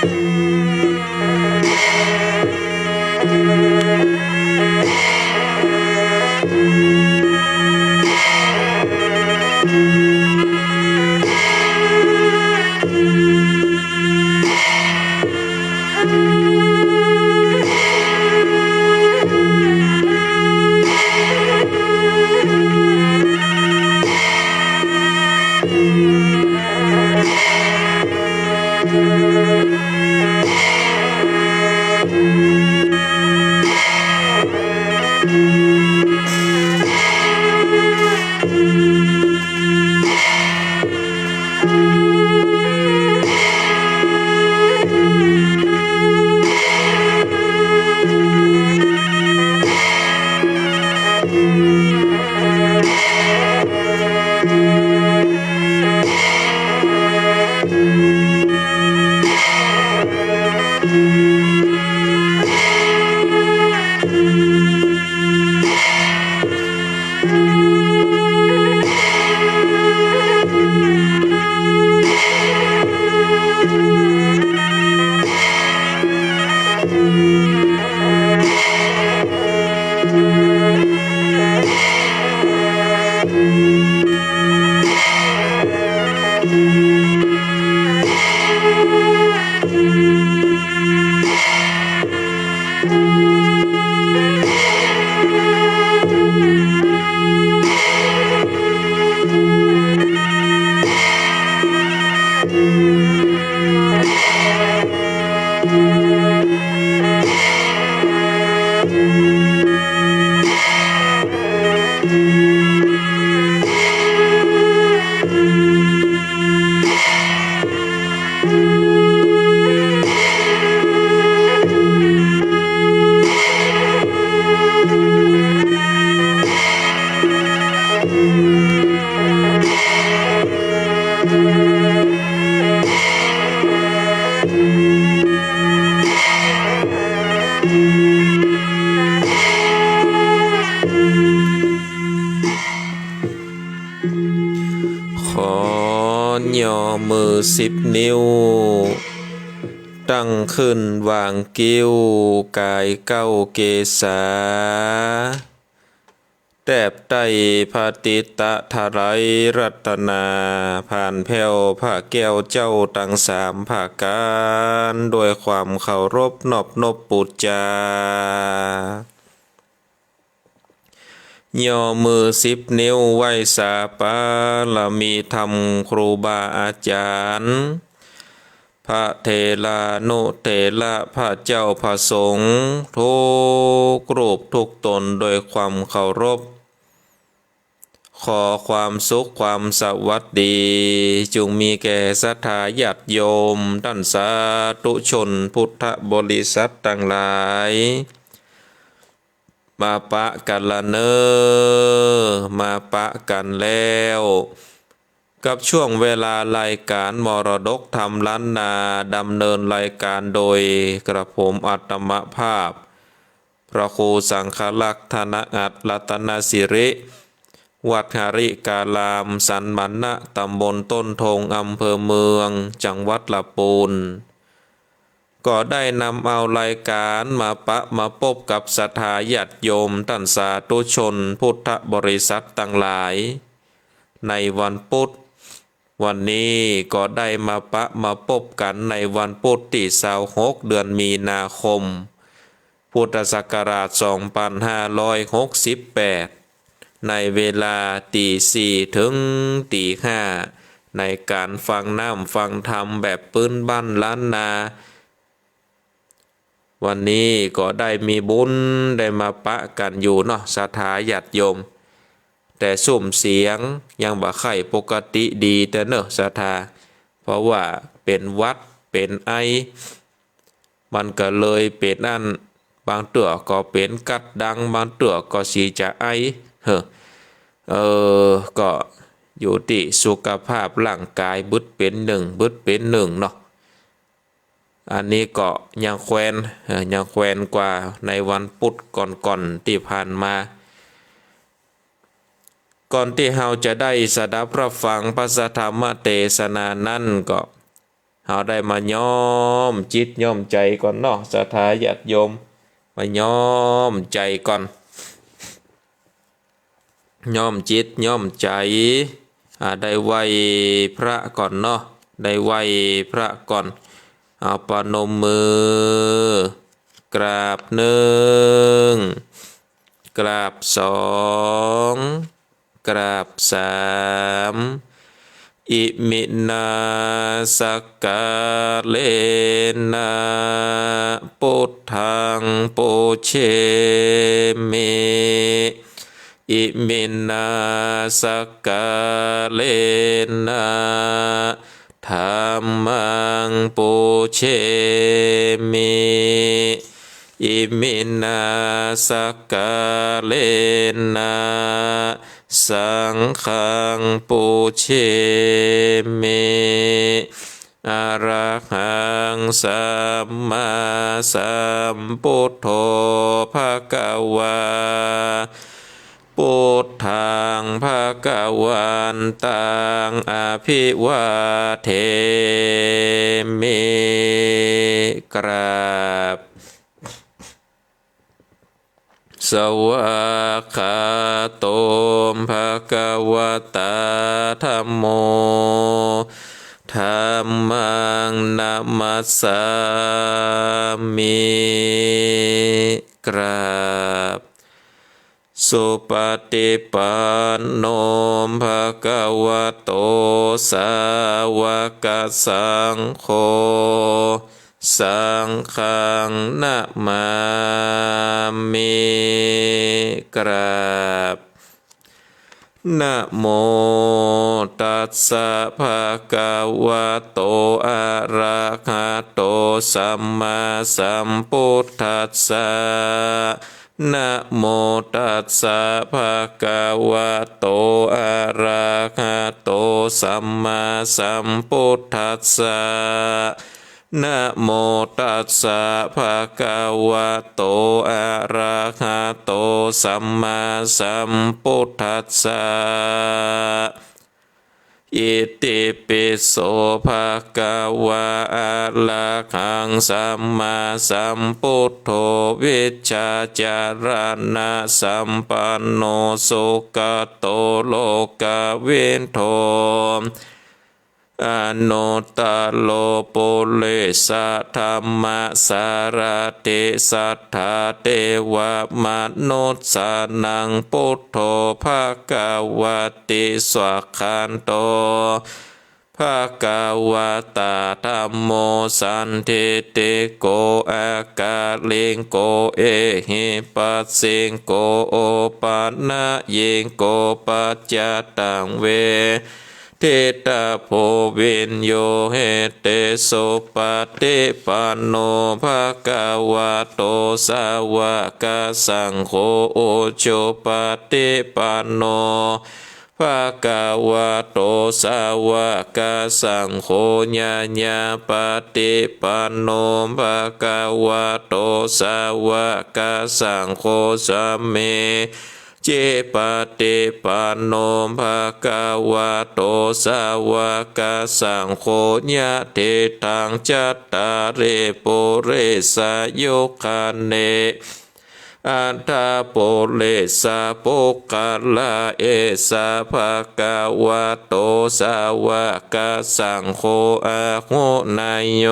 ขอย่อมือ10 นิ้วตั้งขึ้นวางกิ้วกายเก้าเกษาแตบไต้พาติตะทะไรรัตนาผ่านแผ่วผ้าแก้วเจ้าตั้ง3ภาการด้วยความเคารพนอบนบปุจจาย่อมือ10 นิ้วไหว้สาปาลามีธรรมครูบาอาจารย์พระเถรานุเถระพระเจ้าพระสงฆ์ทุกรูปทุกตนโดยความเคารพขอความสุขความสวัสดีจงมีแก่ศรัทธาญาติโยมท่านสาธุชนพุทธบริษัททั้งหลายมาปะกันละเนอมาปะกันแล้วกับช่วงเวลารายการมรดกธรรมล้านนาดำเนินรายการโดยกระผมอัตมภาพพระครูสังฆลักษณ์ธนอัตรัตนสิริวัดหาริกาลามสันมันนะตำบลต้นทงอำเภอเมืองจังหวัดลำพูนก็ได้นำเอารายการมาพบกับศรัทธาญาติโยมท่านสาธุชนพุทธบริษัทต่างหลายในวันพุธวันนี้ก็ได้มาพบกันในวันพุธที่26เดือนมีนาคมพุทธศักราช2568ในเวลาตี4ถึงตี5ในการฟังน้ำฟังธรรมแบบพื้นบ้านล้านนาวันนี้ก็ได้มีบุญได้มาปะกันอยู่เนาะศรัทธาญาติโยมแต่สุ่มเสียงยังบ่ค่อยปกติดีแต่เนอะศรัทธาเพราะว่าเป็นวัดเป็นไอมันก็เลยเป็นอันบางเตือก็เป็นกัดดังบางเตือก็สีจะไอก็อยู่ที่สุขภาพร่างกายบึดเป็นหนึ่งเนาะอันนี้ก็ยังแควนกว่าในวันพุธก่อนที่ผ่านมาก่อนที่เราจะได้สดับรับฟังพระธรรมเทศนานั้นก็ เราได้มาย้อมจิตย้อมใจก่อนเนาะศรัทธาญาติโยมมาย้อมใจก่อนย้อมจิตย้อมใจได้ไหวพระก่อนเนาะได้ไหวพระก่อนเอาปนมมือกราบหนึ่งกราบสองกราบสามอิมินาสกกาเลนะพุทธังปุเชมิอิมินาสกกาเลนะธัมมังปุเชมิอิมินาสกกาเลนะสังฆังปุเชมิอะระหังสัมมาสัมพุทโธภะคะวาพุทธังภะคะวันตังอภิวาเทมิกราบสวากขาโตภะคะวะตาธัมโมธัมมังนัมมัสสามิกราบสุปฏิปันโนภะคะวะโตสาวกสังโฆสังฆังนะมามิกราบนะโมตัสสะภะคะวะโตอะระหะโตสัมมาสัมพุทธัสสะนะโมตัสสะภะคะวะโตอะระหะโตสัมมาสัมพุทธัสสะนะโมตัสสะภะคะวะโตอะระหะโตสัมมาสัมพุทธัสสะอิติปิโสภะคะวะอะระหังสัมมาสัมพุทโธวิชชาจารณะสัมปันโนสุขโตโลกวินโทอนุตตโลปุริสธัมมสารติสัทธาเทวมนุสสานังพุทโธภะคะวะติสวากขันโตภะคะวะตาธัมโมสันทิติโกอากาลิงโกเอหิปัสสิงโกโอปันนะยิงโกปัจจตังเวทิตาโพวินโยเหเตสุปฏิปันโนภะคะวะโตสาวกสังโฆโอโชปฏิปันโนภะคะวะโตสาวกสังโฆญะญาปฏิปันโนภะคะวะโตสาวกสังโฆสัมเมเจปฏิปันโนภะคะวะโตสาวกสังโฆญะเทตังจัตตาริปุริสายุคันเนอัตถาปุริสาปุกขลาเอสาภะคะวะโตสาวกสังโฆอะโหนายโย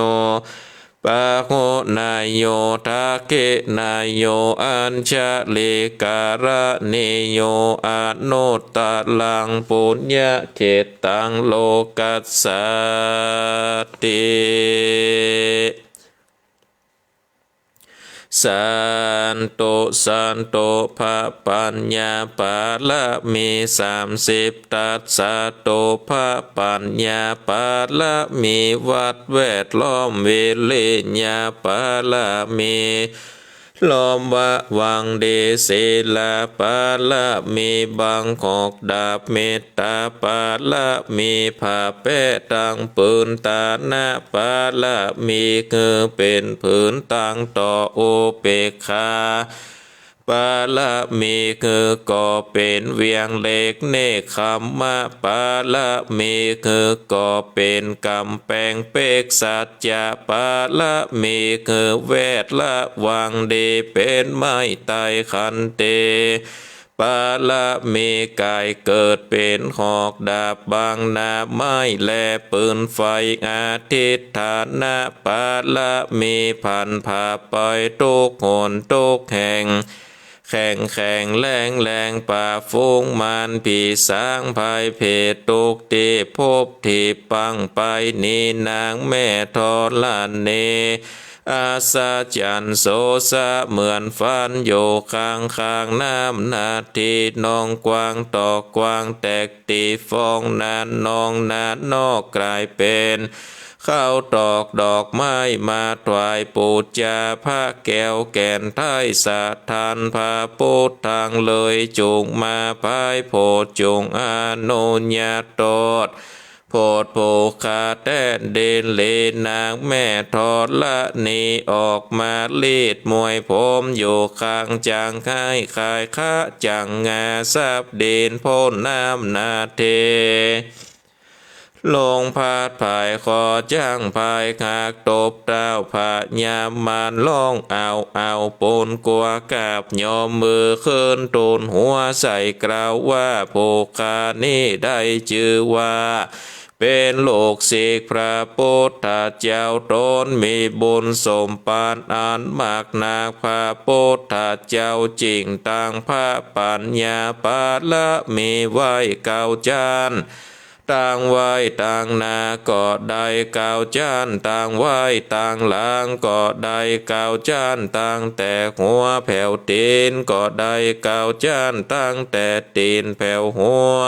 ปะโหนายโยทักเกนายโยอัญชลิการะนิโยอนุตตลังปุญญเขตังโลกัสสติสันโตสันโตภะปัญญาปาละมี30ตัสสะโตภะปัญญาปาละมีวัดแวดล้อมวิริญญาปาละมีล้อมวะวังเดศีลาปาละมีบังหอกดาบเมตตาปาละมีผ้าแป้ตังปืนตานะปาละมีเงือเป็นผืนตังต่อโอเปคาป ปาละมีคือก่อเป็นเวียงเล็กเนคขมมะปาละมีคือก่อเป็นกำแพงเปกสัจจะปาละมีคือเวทละวังดีเป็นไม้ไตขันเตปาละมีกายเกิดเป็นหอกดาบบางนาไม้แลปืนไฟอาทิตฐานะปาละมีพันผ่าไปทุกหนทุกแห่งแข่งแข่งแรงแรงป่าฟุ้งมันผีสางภายเพศตุกตีพบที่ปังไปนี่นางแม่ทอลานเนอาสาจันโสสะเหมือนฟันโยข้างข้างน้ำนาทีน้องกวางต่อกวางแตกตีฟองนานน้องนานนอกกลายเป็นข้าวตอกดอกไม้มาถวายปูจาพระแก้วแก่นไทยสะทานพระพุทธางเลยจุงมาพายโพจุงอนุญาโตดโพดโภคาแต้นเดนเลนางแม่ทอดละนีออกมาลีดมวยผมอยู่ข้างจางค่ายคายค้าจังงาซับเดนพ้นน้ำนาเทลงพาดภายคอจ้างภายขากตบเต้าผายามมานล่องเอาปนกัวกาบยอมมือขึ้นตูนหัวใส่กล่าวว่าโภคานี้ได้ชื่อว่าเป็นโลกศิกพระพุทธเจ้าตนมีบุญสมปานอันมากนาพระพุทธเจ้าจริงตั้งพระปัญญาปาละมีไว้เก้าจานต่างไว้ต่างนาก็ได้เก้าจานต่างไว้ต่างหลังก็ได้เก้าจานต่างแต่หัวแผ่วตีนก็ได้เก้าจานตั้งแต่ตีนแผ่วหัว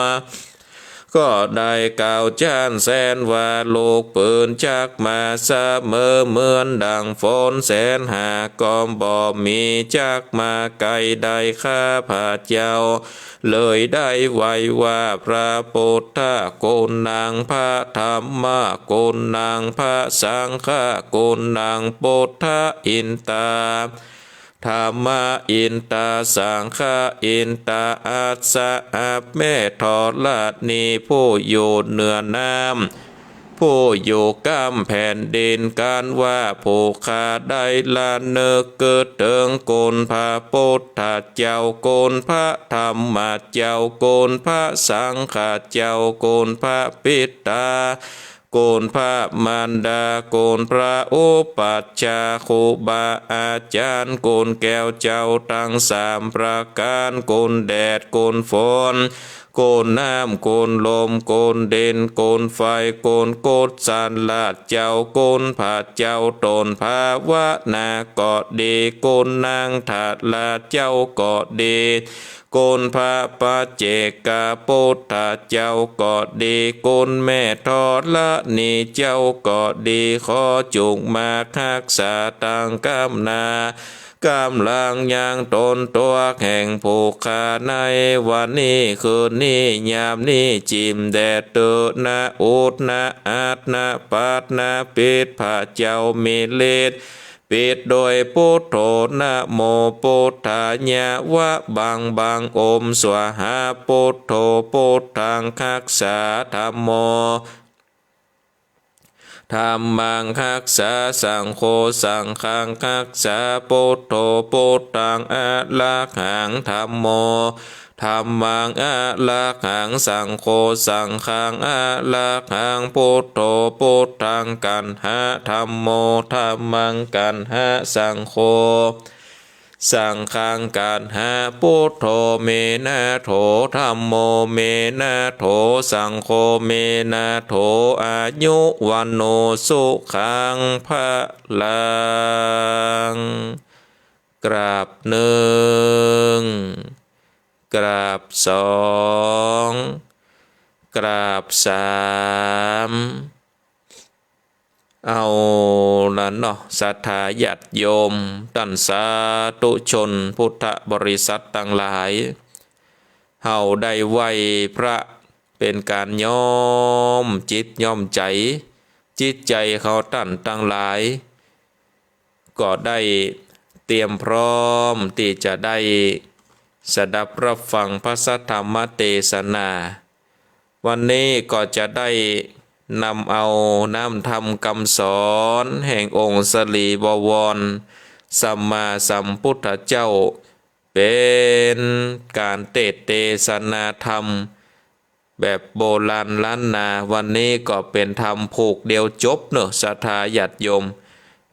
ก็ได้กล่าวจานแสนว่าลูกปืนจักมาเสมอเหมือนดังฝนแสนหากอมบ่มีจักมาไกลได้ข้าพระเจ้าเลยได้ไว้ว่าพระพุทธโกนนางพระธรรมโกนนางพระสังฆโกนนางพุทธอินตาธรรมอินตาสังฆอินตาอัสสะอาแม่ทอดละนีผู้อยู่เหนือน้ำผู้อยู่ก้ามแผ่นดินการว่าผู้ขาได้ละเนอเกิดเติงโกนพระพุทธเจ้าโกนพระธรรมเจ้าโกนพระสังฆเจ้าโกนพระปิตาโกนพระมารดาโกนพระอุปัชฌาย์ครูบาอาจารย์โกนแก้วเจ้าทั้งสามประการโกนแดดโกนฝนโกนน้ำโกนลมโกนเด่นโกนไฟโกนโกดสันลาดเจ้าโกนผาเจ้าตนภาวะนาเกาะดีโกนนางถาดลาเจ้าเกาะดีโกนพระปัจเจกพุทธเจ้าก็ดีโกนแม่ทอดละนีเจ้าก็ดีขอจุงมาทักษาตังกำนากำลังยังตนตัวแห่งผูกขาในวันนี้คืนนี้ยามนี้จิมแดดเตนะอุดนะอาดนะปัดนะปิดพระเจ้ามีฤทธิ์ปิดโดยพุทโธนะโมพุทธายะวะบังอมสวหาพุทโธพุทธังคักษาธัมโมธรรมังคักษาสังโฆสังฆังคักษาพุทโธพุทธังอะระหังธัมโมธรรมังอะระหังสังโฆสังฆังอะระหังพุทโธพุทธังกันหะธัมโมธัมมังกันหะสังโฆสังฆังกันหะพุทโธเมนะโถธัมโมเมนะโถสังโฆเมนะโถอายุวันโนสุขังพะลังกราบหนึ่งกราบสองกราบสามเอาละเนาะศรัทธาญาติโยมท่านสาธุชนพุทธบริษัทต่างหลายเฮาได้ไหวพระเป็นการย่อมจิตย่อมใจจิตใจเขาท่านต่างหลายก็ได้ ตรียมพร้อมที่จะได้สดับรับฟังพระสัทธรรมเทศนา วันนี้ก็จะได้นำเอาน้ำธรรมคำสอนแห่งองค์สลีบวรสัมมาสัมพุทธเจ้าเป็นการเทศนาธรรมแบบโบราณล้านนาวันนี้ก็เป็นธรรมผูกเดียวจบเนอะศรัทธาญาติโยม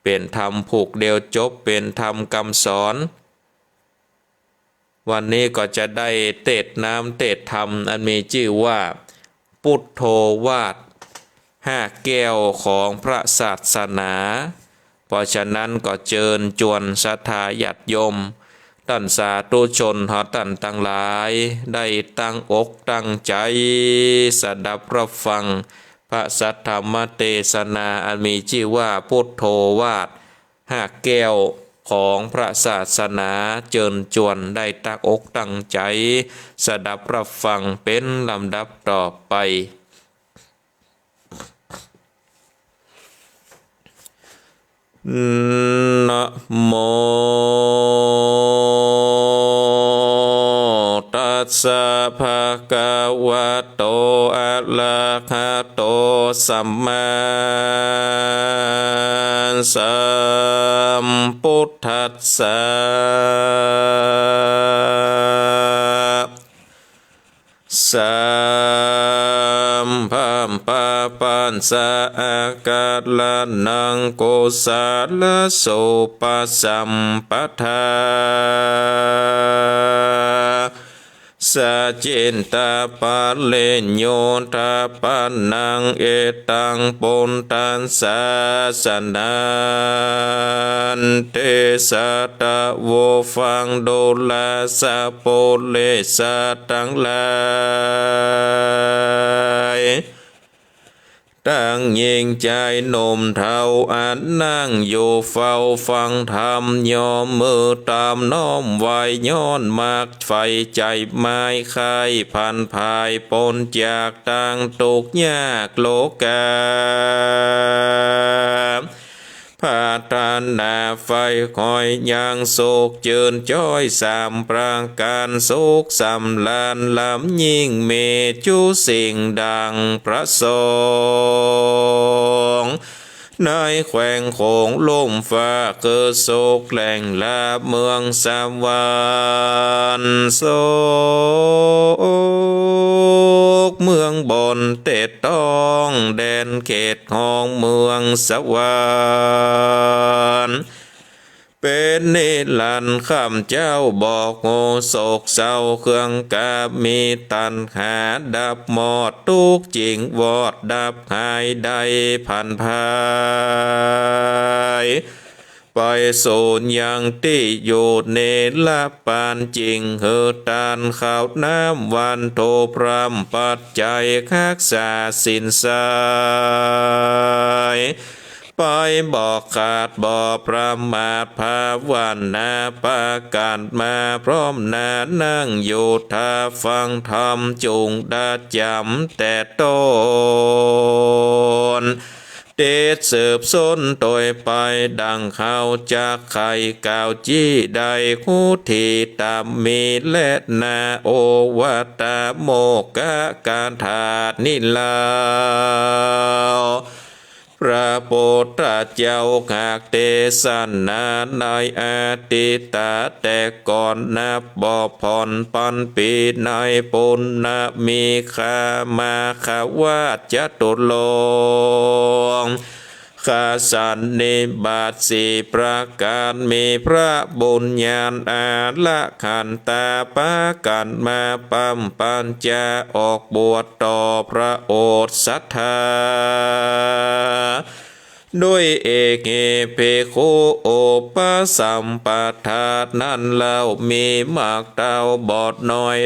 เป็นธรรมผูกเดียวจบเป็นธรรมคำสอนวันนี้ก็จะได้เทศน้ำเทศธรรมอันมีชื่อว่าพุทโธวาท5 แก้วของพระศาสนาเพราะฉะนั้นก็เชิญชวนศรัทธาญาติโยมท่านสาธุชนหอท่านทั้งหลายได้ตั้งอกตั้งใจสดับรับฟังพระสัทธรรมเทศนาอันมีชื่อว่าพุทโธวาท5 แก้วของพระศาสนาเชิญชวนได้ตั้งอกตั้งใจสดับรับฟังเป็นลำดับต่อไปนะโมตัสสะภะคะวะโตอะระหะโตสัมมาสัมพุทธัสสะสัมพัมปะปันสะอากาศละนังโกสาละโสปัสสัมปทาสัจจินตาปะเลญโยตาปะนังเอตังปุนตันสาสนันเตสะตะโวฟังโดลาสะโปเลสะตังลายตั้งยิงใจหนุ่มเทาอันนั่งอยู่เฝ้าฟังธรรมยอมมือตามน้อมไว้ย้อนมากไฟใจไม้คายพันภายปนจากต่างตุกยากโลกาพาทานนาไฟคอยยังโศกเจิญจ้อยสามปรางการโศกสำลานลำยิ่งเมจูสิ่งดังพระสงฆ์ในแขวงโขงลมฟ้าเกิดโศกแหล่งลาเมืองสามวันโศกเมืองบนเตดต้องแดนเขตของเมืองสวรรค์เป็นนิรันดร์ข้ามเจ้าบอกโงโศกเศร้าเครื่องกาบมีตันหาดับหมดทุกจิงวอดดับหายได้พันภายไปสูญยังที่อยู่เนลปานจริงเฮือตานข้าวน้ำวันโทพรำปัจจัยคักษาสินสายไปบอกขาดบอกประมาทภาวันนาปาการมาพร้อมนานั่งอยู่ท่าฟังธรรมจุงดาจำแต่ต้นเดชสืบส้นโดยไปดังเขาจากไข่กาวจี้ได้คู่ที่ตามมีและนาโอวัตาโมกะการถาดนิลาพระโพธิเจ้าหากเทศนาในอดีตแต่ก่อนนับบ่ผ่อนปันปีในปุณณมีขามาขาวาจตุโลงข้าสันนิบาตสี่ประการมีพระบุญญาณอาละขันตาปะกันมาปั๊มปัญจาออกบวชต่อพระโอษฐ์ศรัทธาด้วยเอกเอเพโคโอปสัมปทานั้นแล้วมีมากเต้าบอดน้อย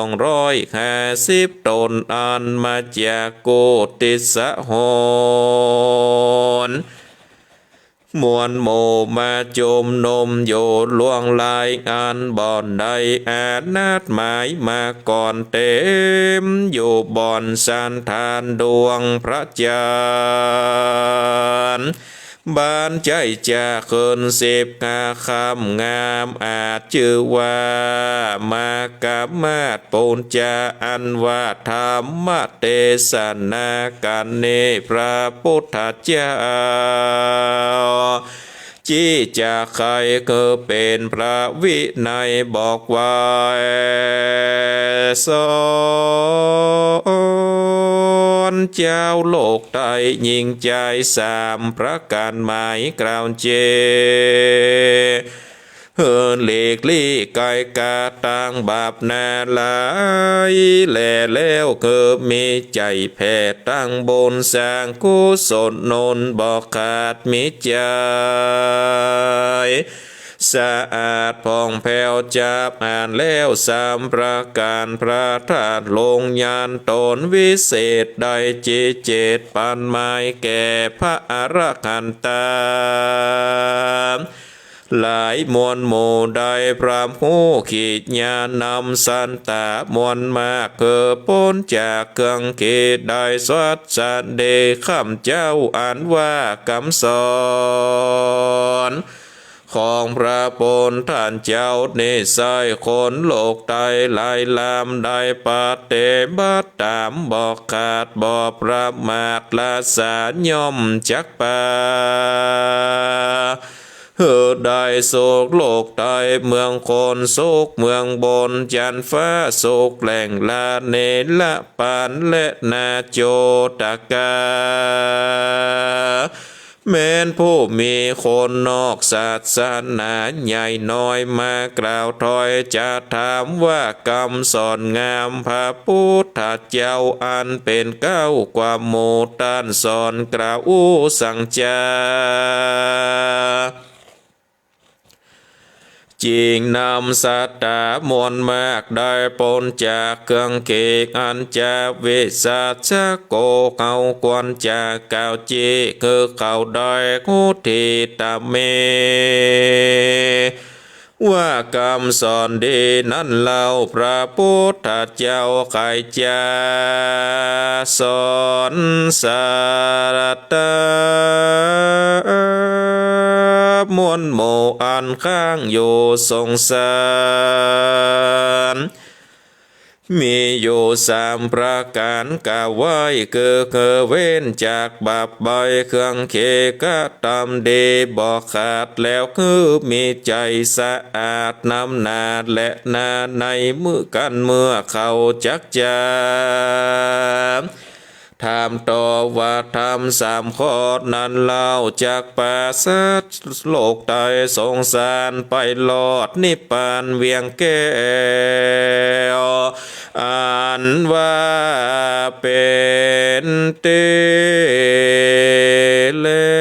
1,250 ตนอันมาจากโกติสหนมวลโมมาจมนมโยล่วงลายอันบ่อนใดอานาดหมายมาก่อนเต็มอยู่บ่อนสันทานดวงพระจันทร์ บ้านใจจะเคินเสพงาคำงามอาจชื่อว่ามากามาดปูนจาอันว่าธรรมเทศนากันเนพระพุทธเจ้าจี้จะใครก็เป็นพระวินัยบอกว่าสอนเจ้าโลกไตยิ่งใจสามประการหมายกล่าวเจเฮินหลีกลี่ไกกาตังบาปนาลายแลแล้วเกิดมีใจแผ่ตั้งบนสร้างกุศลนนบอกขาดมิใจสะอาดผ่องแผ้วจับอ่านแล้วสามประการพระธาตุลงยานตนวิเศษได้จิเจตปันไม้แก่พระอรหันตาหลายมวลหมู่ได้พรามหูขีดญาณนำสันตามวลมากเกิดพ้นจากเครื่องเกตได้สวัสสันเดคำเจ้าอ่านว่ากำสอนของพระปนท่านเจ้าเนสายคนโลกไตลายลามได้ปาเตบัตตามบอกขาดบอกประมาทละสารย่อมจักปาได้โศกโลกไตเมืองคนโศกเมืองบนจันฟ้าโศกแหล่งลาเนละปานและนาโจตกาแม้นผู้มีคนนอกศาสนาใหญ่น้อยมากล่าวถอยจะถามว่ากรรมสอนงามพระพุทธเจ้าอันเป็นเก้ากว่าโมตันสอนกล่าวสังจาจริงนำสัตตามวลมากได้ปนจากเครื่องเกกอันจะเวสัชโกเขากวนจากเก่าจีคือเขาได้กุทิตาเมว่ากรรมสอนดีนั้นเล่าพระพุทธเจ้าใครจะสอนสารตามวลหมู่อันข้างอยู่สงสารมีอยู่สามประการกล่าวไว้คือเว้นจากบาปใบเครื่องเคกะตำดีบอกขาดแล้วคือมีใจสะอาดน้ำนาดและนาในมือกันเมื่อเขาจักจาถามต่อว่าทำสามข้อนั้นเล่าจากปาสัตโลกไตสงสารไปลอดนิพพานเวียงแก้วอ่านว่าเป็นเตแล้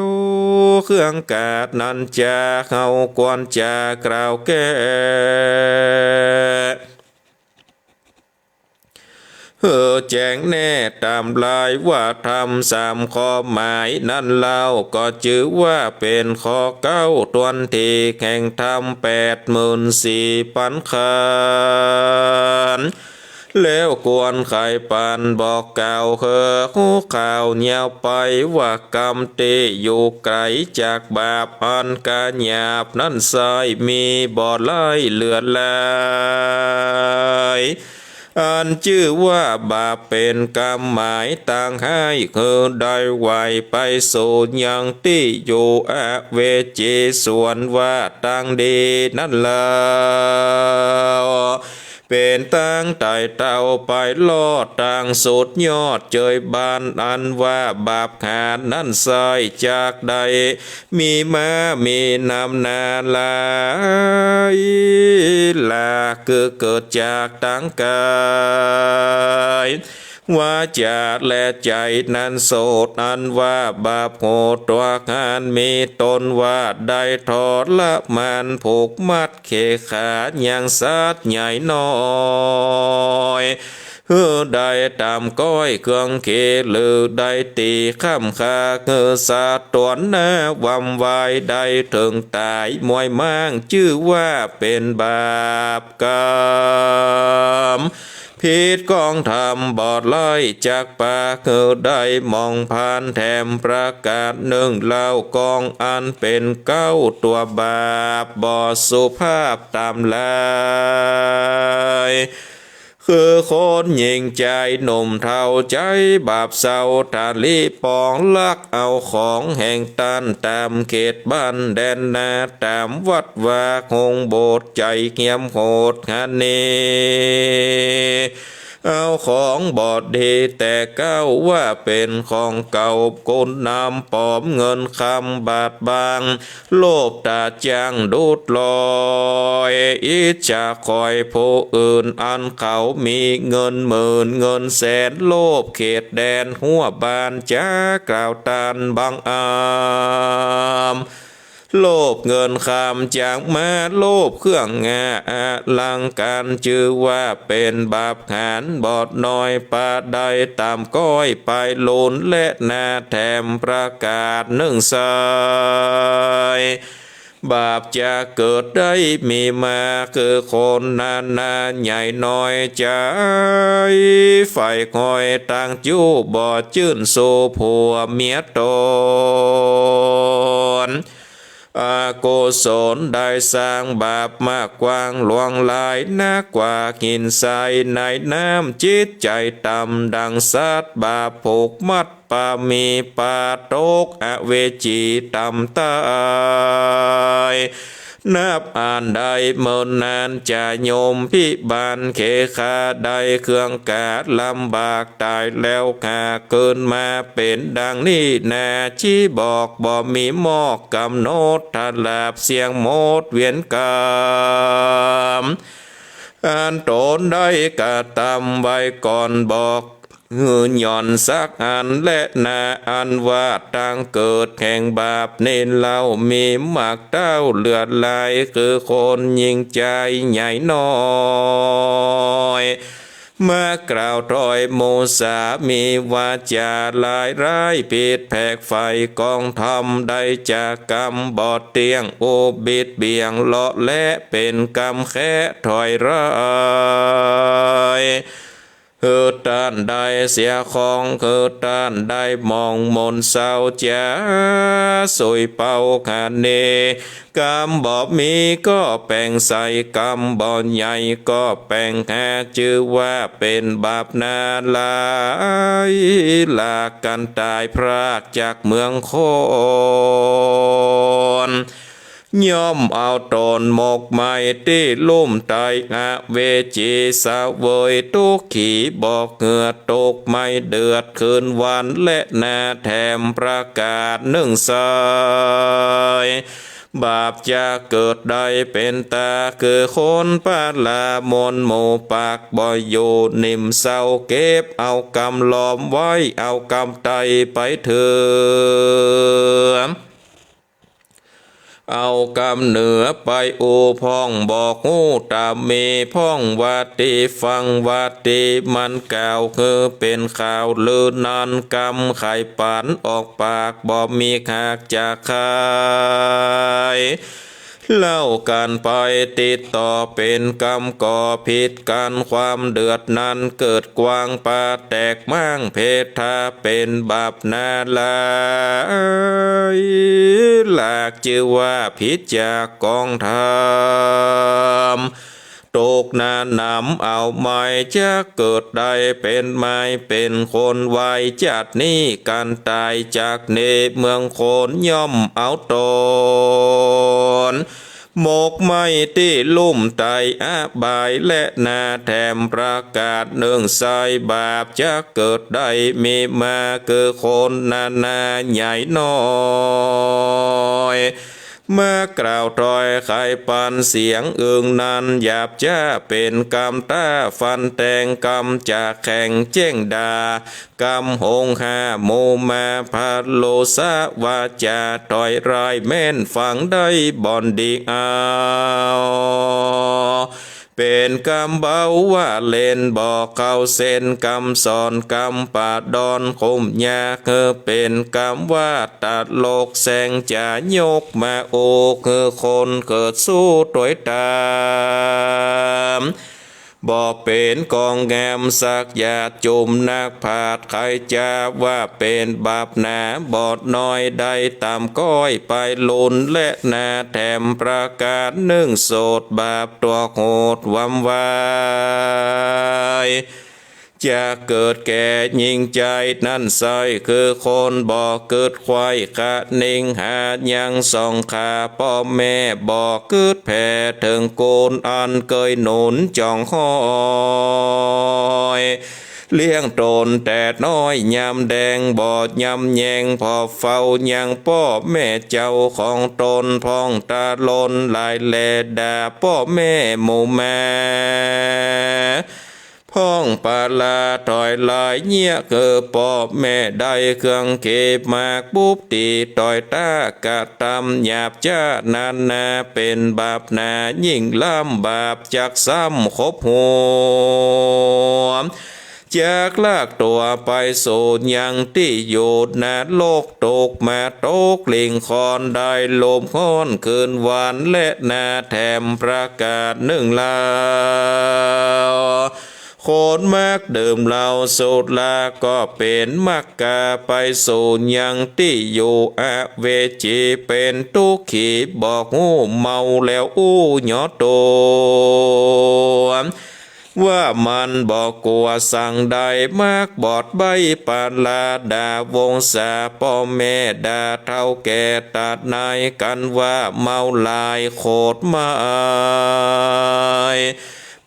วเครื่องกาดนั้นจะเข้ากวนจะกล่าวแก้แจ้งแน่ตามลายว่าทำสามข้อหมายนั้นเล่าก็จือว่าเป็นข้อเก้าตวนที่แข่งทำ84,000คันแล้วกวนไข่ปันบอกกล่าวหูข่าวเงียวไปว่ากรรมตีอยู่ไกลจากบาปอันกาหยาบนั้นสายมีบ่อไหลเลือดไหลอันชื่อว่าบาปเป็นกรรมหมายต่างให้คือได้ไหวไปสู่ยังที่อยู่อเวจีส่วนว่าต่างดีนั่นแล้วเป็นตั้งไต่เต่าไปลอดต่างสุดยอดเจยบานอันว่าบาปขาดนั้นซอยจากใดมีมามีนำนาลายลาคือเกิดจากตั้งกายว่าจะและใจนั้นโสดอันว่าบาปโหดตัวการมีตนว่าได้ทอดละมันผูกมัดเขขาอย่างสัตว์ใหญ่น้อยได้ตามก้อยเครื่องเกหรือได้ตีข้ามคาสาตวนหน้าวำวายได้ถึงตายมวยมั่งชื่อว่าเป็นบาปกรรม ผิดกองธรรมบอดไล่จากปากเกิดได้มองผ่านแถมประกาศหนึ่งเล่ากองอันเป็นเก้าตัวบาปบอดสุภาพตามลายคือคนยิงใจหนุ่มเท่าใจบาปเศร้าทาลีปองลักเอาของแห่งตันตามเขตบ้านแดนนาตามวัดวาคงโบสถ์ใจเงียมโหดฮันนีเอาของบอดดีแต่เก้าว่าเป็นของเก่ากุนนำปลอมเงินคำบาทบางโลภตาจางดูดลอยอิจฉาคอยผู้อื่นอันเขามีเงินหมื่นเงินแสนโลภเขตแดนหัวบานจ้ากล่าวตานบางอามโลภเงินคำจากมาโลภเครื่องงาลังการชื่อว่าเป็นบาปหานบอดน้อยปาได้ตามก้อยไปโลนและนาแถมประกาศหนึ่งสายบาปจะเกิดได้มีมาคือคนนาใหญ่น้อยใจฝ่ายคอยต่างจู้บ่จื่นโซผัวเมียตนอาโกศลได้สร้างบาปมากกว้างหลวงลายนักกว่าหินทรายในน้ำจิตใจต่ำดังสัตว์บาปผูกมัดปามีปาตกอเวจีต่ำตายนับอ่านได้เมินนานจะโยมพิบาลเขคาได้เครื่องกาดลำบากตายแล้วหาเกินมาเป็นดังนี้นาชี้บอกบ่มีหมอกกำโนดทัดลาบเสียงโมดเวียนกรรมอันตนได้กระทำไว้ก่อนบอกหย่อนสักอันและนาอันว่าต่างเกิดแห่งบาปเน้นเล่ามีหมากเต้าเลือดลายคือคนยิงใจใหญ่น้อยเมื่อกล่าวถอยโมสามีวาจาลายร้ายผิดแผกไฟกองทำได้จากกรรมบอดเตียงโอบิดเบียงเลาะและเป็นกรรมแค่ถอยร้ายด้านใดเสียของด้านใดมองมนเศร้าจะสวยเป่าขาเนกรรมบ่มีก็แปลงใส่กรรมบ่ใหญ่ก็แปลงหาชื่อว่าเป็นบาปนาลายลากันตายพรากจากเมืองโคนย่อมเอาตนหมกไม้ที่ลุ่มไตเวจีสาเวยทุกขีบอกเหงื่อตกไม่เดือดคืนวันและนาแถมประกาศหนึ่งสายบาปจะเกิดได้เป็นตาคือคนปาลามนโมปากบ่อยู่นิ่มเศร้าเก็บเอากำล้อมไว้เอากำไตไปเถื่อเอากำเหนือไปอูพ่องบอกหูตามมีพ่องวัดตีฟังวัดตีมันกล่าวคือเป็นข่าวลือนันกำไข่ปันออกปากบ่มีขากจากใครเล่ากันไปติดต่อเป็นกรรมก่อผิดกันความเดือดนั้นเกิดกวางปาแตกมั่งเพทาเป็นบาปนาลายหลากชื่อว่าผิดจากกองธรรมตกนานำเอาไม้จะเกิดได้เป็นไม้เป็นคนไว้จัดนี้กันตายจากเนเมืองโคนย่อมเอาตนหมกไม้ที่ลุ่มไตอาบายและนาแถมประกาศหนึ่งสายบาปจะเกิดได้มีมาคือคนนาใหญ่น้อยเมื่อกล่าวถอยไขปันเสียงอึงนั้นหยาบจ้าเป็นกำตาฟันแตงกำจากแข่งเจ้งดากำหงหาโมมาพาโลสาวาจาถอยรายแม่นฟังได้บ่อนดีเอาเป็นกำเบาว่าเล่นบอกเข้าเส้นกำสอนกำปาดอนคมยาคือเป็นกำว่าตัดโลกแสงจะยกมาโอคือคนเกิดสู้ตัวตาม บ่เป็นกองแงมสักอย่าจุมนักผาดใครจะว่าเป็นบาปหนาบอดน้อยได้ตามก้อยไปลุนและนาแถมประกาศนึ่งโสดบาปตัวโหดวำวายจะเกิดแก่ยิงใจนั่นใสคือคนบ่เกิดควายกะนิ่งหายังส่องขาพ่อแม่บ่เกิดแผ่ถึงโกนอันเคยหนุนจองห้อยเลี้ยงตนแต่น้อยยำแดงบอดยำแยงพอเฝ้ายังพ่อแม่เจ้าของตนพองตาลนลายแลด่าพ่อแม่หมู่แม่พ้องปาลาถอยลายเงี่ยเกิดพ่อแม่ได้เครื่องเก็บมากปุ๊บตีต่อยตากะตำหยาบจ้านานนาเป็นบาปนายิ่งล้ำบาปจากซ้ำคบหัวจากลากตัวไปโสดยังที่อยู่นาโลกตกมาตกลิงคอนได้ลมค้อนคืนวานและนาแถมประกาศหนึ่งลาวโคนมากเดิมเราสูตรลาก็เป็นมักกาไปสู่ยังที่อยู่อเวจีเป็นตุขีบอกหูเมาแล้วอู้หยอตัวว่ามันบอกกลัวสั่งใดมากบอดใบปาลาดาวงศาพ่อแม่ดาเท่าแก่ตัดนายกันว่าเมาลายโคตรมา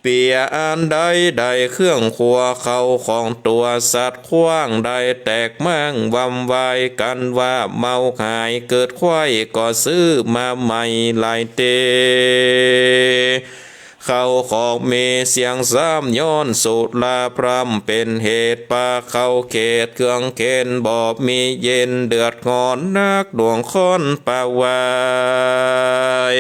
เปียอันใดใดเครื่องครัวเขาของตัวสัตว์ขว้างใดแตกมั่งวำวายกันว่าเมาหายเกิดควายก็ซื้อมาใหม่หลายเตเขาของมีเสียงซ้ำย้อนสุดลาพรำเป็นเหตุปาเขาเขตเครื่องเคนบอบมีเย็นเดือดงอนนักดวงค้อนปาวาย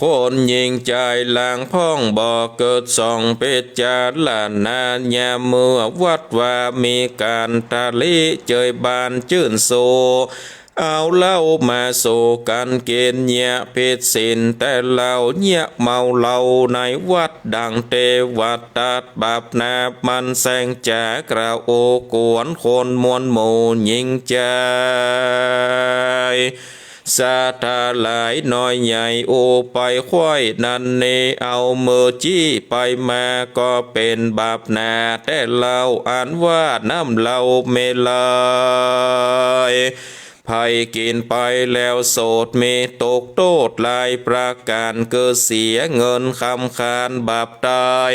คนยิงใจลางพ่องบ่อเกิดส่องเป็ดจาลานานยาเมื่อวัดว่ามีการทะลิเจยบานจื่นโซเอาเหล้ามาสู่กันเกณฑ์เนียเพศสินแต่เหล้าเนียเมาเหล้าในวัดดังเทวัดตัดบาปนามันแสงจากระโอกวนคนมวลหมู่ยิงใจสาธาหลายน้อยใหญ่โอไปควายนันเนเอามือจี้ไปมาก็เป็นบาปนาแต่เราอ่านว่าน้ำเหล้าเมลัยภัยกินไปแล้วโสดเมตกโทษลายประการเกิดเสียเงินคำคานบาปตาย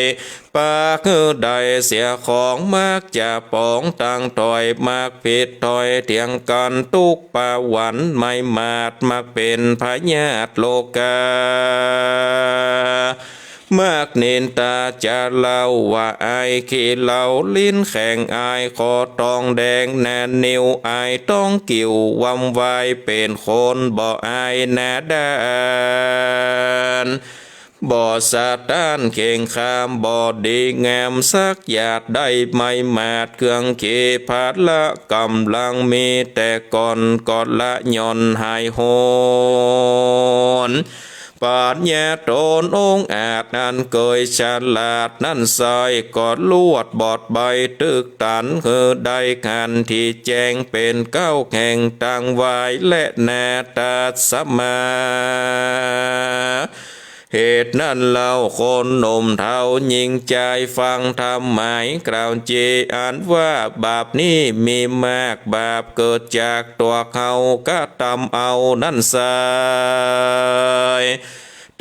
ปากใดเสียของมากจะปองตั้งถอยมากผิดถอยเถียงกันตุกปาหวันไม่มาดมักเป็นพญาตโลกามากเนินตาจะเล่าว่าไอขี้เหล่าลิ้นแข็งไอคอตองแดงแนนนิ้วไอต้องกิ่ววำวายเป็นคนบ่ไอหน้าด้านบ่สาตานเข่งขามบ่ดีงามสักหยาดได้ไม่มาดเครื่องเขพาดละกำลังมีแต่ก่อนกอดละย่อนหายโหนปัญญาตนองอาจนั้นเกยฉลาดนั้นใส่กอดลวดบอดใบตึกตันคือได้กันที่แจ้งเป็นเก้าแห่งต่างวายและนาตาสมาเหตุนั้นเราคนหนุ่มเทายิงใจฟังทำหมายกล่าวเจอ่านว่าบาปนี้มีมากบาปเกิดจากตัวเขาก็ตำเอานั่นสาย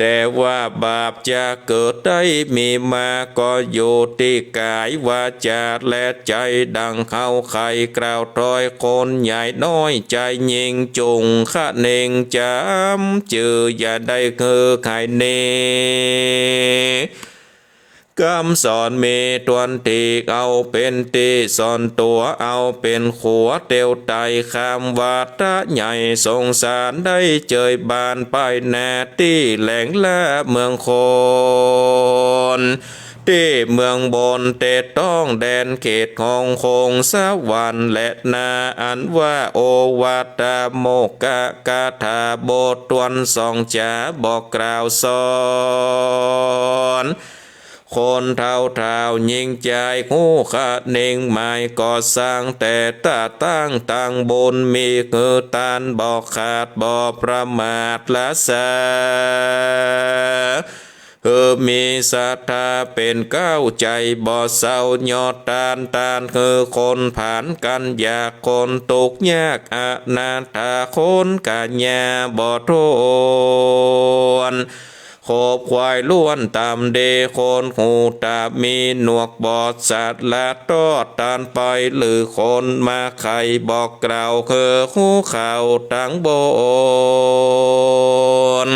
แต่ว่าบาปจะเกิดได้มีมาก็อยู่ที่กายวาจาและใจดังเขาใครกล่าวตรอยคนใหญ่น้อยใจยิงจุงขะเนงจำจืออย่าได้คือใครเนคำสอนมีตวนตีเอาเป็นตีสอนตัวเอาเป็นขัวเตียวไตคำว่าตะใหญ่สงสารได้เจยบานไปแน่ที่แหล่งละเมืองคน ที่เมืองบนเตต้องแดนเขตของคงสวรรค์และนาอันว่าโอวาตาโมกะกาถาบทตวนสองจ๋าบอกกล่าวสอนคนเท่าเท่ายิงใจหูขาดนิ่งไม่ก่อสร้างแต่ตาตั้งตั้งบนมีคือตานบอกขาดบอกประมาทละสามีศรัทธาเป็นเก้าใจบ่เศร้ายอดตานคือคนผ่านกันอยากคนตกยากอนาถาคนกัญญาบ่ทนขบควายล้วนตามเดคนหูตามีหนวกบอดสัตว์ละตอดตานไปหรือคนมาไข่บอกกล่าวคือหูเข่าตั้งบน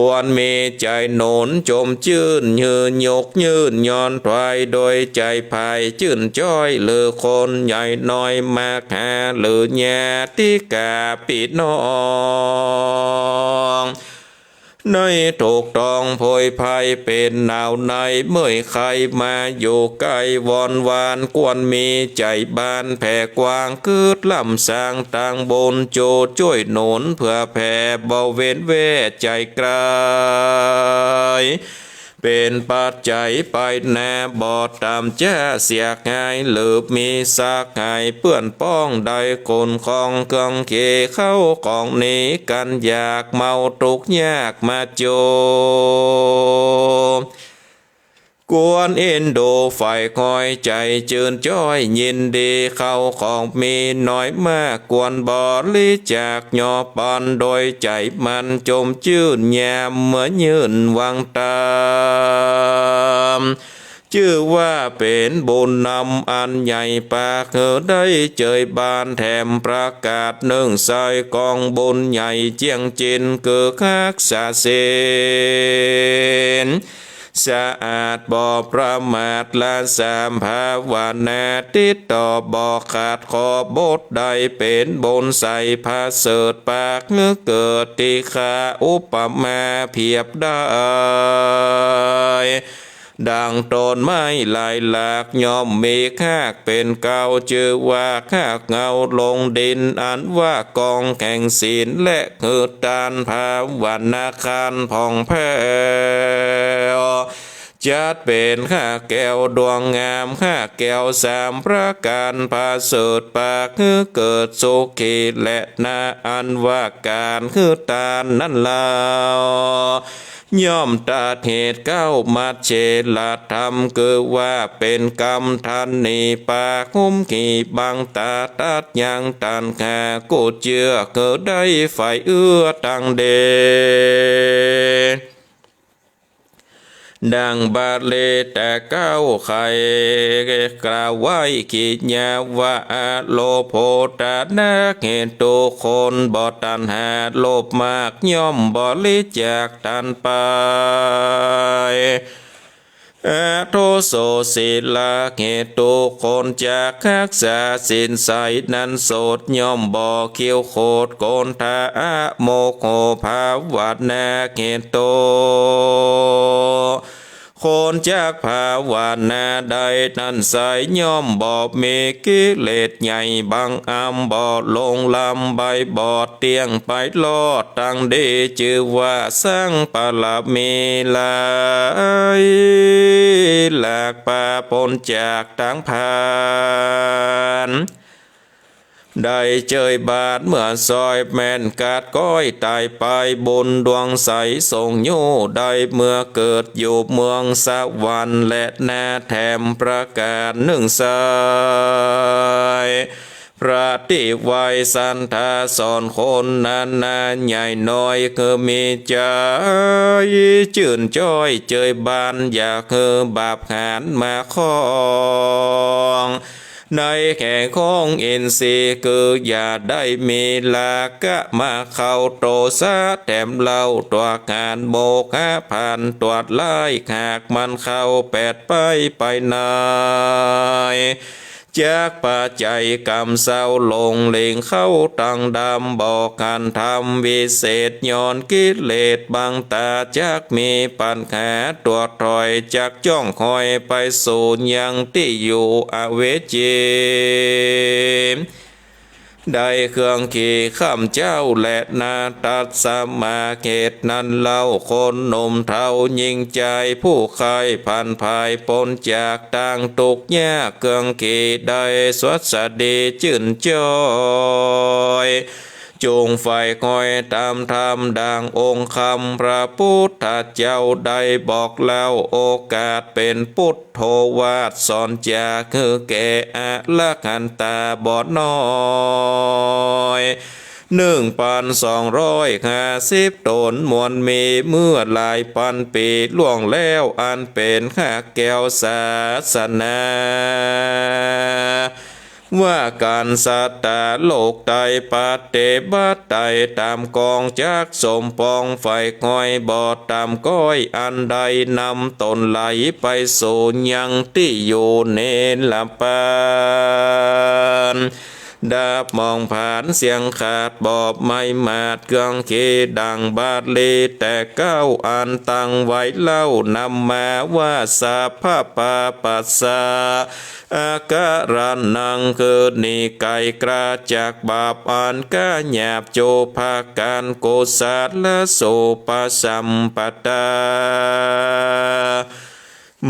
กวนมีใจโหนนจมจื่นยืนยกยืนย้อนถอยโดยใจภายจื่นจ้อยหรือคนใหญ่น้อยมากหาหรือแย่ที่กาปิดน้องในถูกต้องโพยภัยเป็นหนาวในเมื่อใครมาอยู่ใกล้วอนวานกวนมีใจบานแผ่กว้างคืดลำสร้างต่างบนโจช่วยหนุนเพื่อแผ่เบาเว้นเวใจไกลเป็นปัจจัยไปแน่บอดตามแจ้เสียง่ายหรือมีสักง่ายเปื้อนป้องได้คนของเครื่องเกเข้าของนี้กันอยากเมาตุกยากมาโจกวนเอ็นดูฝ่ายคอยใจจืนจ้อยยินดีเข้าของมีน้อยมากกวนบริจากยอปอนโดยใจมันจมจื่นแยมเหมือนยืนวางตามชื่อว่าเป็นบุญนำอันใหญ่ปากได้เจยบานแถมประกาศหนึ่งใส่กองบุญใหญ่เจียงจินเกือคักษาเสนสะอาดบ่ประมาทละสามภาวนาติดต่อบ่ขาดขอบทใดเป็นบนใส่พาเสดปากเมื่อเกิดติขาอุปมาเพียบได้ดังต้นไม้ลายหลากย่อมมีคากเป็นเก่าชื่อว่าคากเงาลงดินอันว่ากองแข่งศีลและคือตานภาวนาคารผ่องแผ้วจัดเป็นข้าแก้วดวงงามข้าแก้วสามประการพาเสดปากคือเกิดสุขีและนาอันว่าการคือตานนั่นลาวย่อมตัดเหตุเก้ามัดเชลธรรมคือว่าเป็นกรรมทันนีปากหุ้มขี่บังตาตัดยังตันแค่กูเจือเกิดได้ไฟเอื้อตังเดดังบาเลแต่เก้าไข่กล่าวไว้ขีดยาว่าโลโพตานาเหตุตุคนบ่ตันหาโลภมากย่อมบริจาคตันไปโทโสศิลาเหตุตุคนจากคักษาสินใสนั้นโสดย่อมบ่เขียวโคดโกนทาโมโหภาวนาเหตุตุคนจากภาวนาใดนั้นใสย่อมบอบมีกิเลสใหญ่บังอำบอดลงลำใบบอดเตียงไปลอดตั้งดีชื่อว่าสร้างปลามีลายหลากปาปนจากตั้งพานได้เจยบาทเมื่อซอยแม่นกาดก้อยตายไปบนดวงใสส่งโยได้เมื่อเกิดอยู่เมืองสวรรค์และนาแถมประกาศหนึ่งสายพระติไวยสันทาสอนคนนานใหญ่น้อยคือมีใจจื่นจ้อยเจยบานอยากคือบาปหานมาคองในแข่งของอินทรีย์คืออย่าได้มีลากะมาเข้าโตซะแถมเล่าตัวการโมกะผ่านตัวไล่หากมันเข้าแปดไปนาย จากปัจจัยกรรมเศร้าลงเล็งเข้าตังดำบอกการทำวิเศษย้อนกิเลสบางตาจากมีปัญหาตัวถอยจากจ้องคอยไปสู่ยังที่อยู่อเวจีได้เครื่องขี่ข้ามเจ้าและนาตัดสมาเกตนั้นเล่าคนหนุ่มเท่ายิ่งใจผู้ใครผ่านภายปนจากต่างตุกยากเครื่องขี่ได้สวัสดีจื่นจอยจงไฟคอยตามธรรมดังองค์คำพระพุทธเจ้าได้บอกเล่าโอกาสเป็นพุทโธวาทสอนจากคือแก่อะละกันตาบอดน้อย1,250 ตนมวลมีเมื่อหลายพันปีล่วงแล้วอันเป็นข้าแก้วศาสนาว่าการสัตตาโลกไตปฏิบัติไตตามกองจากสมปองไฟคอยบอดตามก้อยอันใดนำตนไหลไปสู่ยังที่อยู่เนรปานดาบมองผ่านเสียงขาดบอบไม่มาดเครื่องเคดังบาดลีแต่เก้าอันตั้งไว้เล่านำมาว่าสาภาปาปัสสะอาการนังคือนิไกกราจากบาปอันกะหยาบโจภาการโกสัตและโสปสัมปตา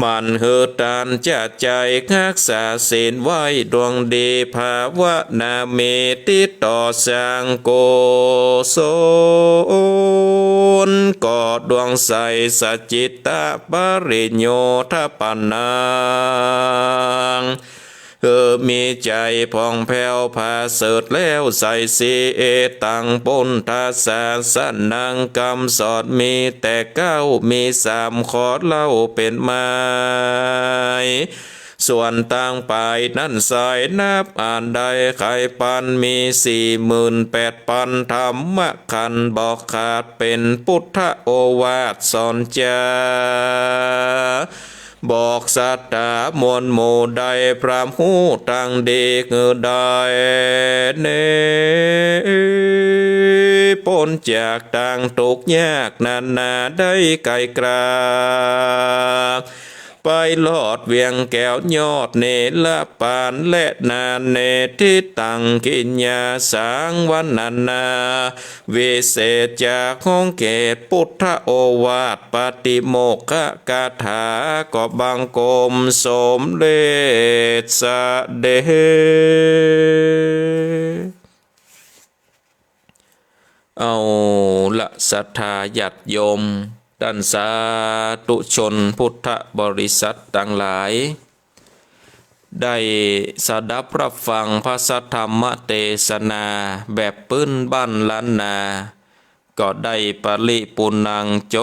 มันเหือตานจะใจรักษาศีลไว้ดวงดีภาวนาเมติต่อสร้างโกศลก่อดวงใสสัจจิตะปริญโยทปันนังมีใจผ่องแผ้วผาเสดแล้วใส่สีเอตังปนทาสาสนังกรรมสอดมีแต่เก้ามี3 ขอดเล่าเป็นไม้ส่วนต่างไปนั่นสายนับอ่านได้ไขปันมี48,000ธรรมขันธ์บอกขาดเป็นพุทธโอวาทสอนจาบอกสัตตามวลหมู่ใดพรามหูตั้งดีคือได้เนปนจากต่างตุกยากนานาได้ไกลกราไปลอดเวียงแก้วยอดเนละปานและนานเนทิตังกิญญาสังวันนานาวิเศษจากของเกตพุทธโอวาทปฏิโมกขกาถาก็บังกมสมเด็จสเดเอาละศรัทธาญาติโยมท่านสาธุชนพุทธบริษัททั้งหลายได้สดับรับฟังพระสัทธรรมเทศนาแบบปื้นบ้านล้านนาก็ได้ปริปุนังจ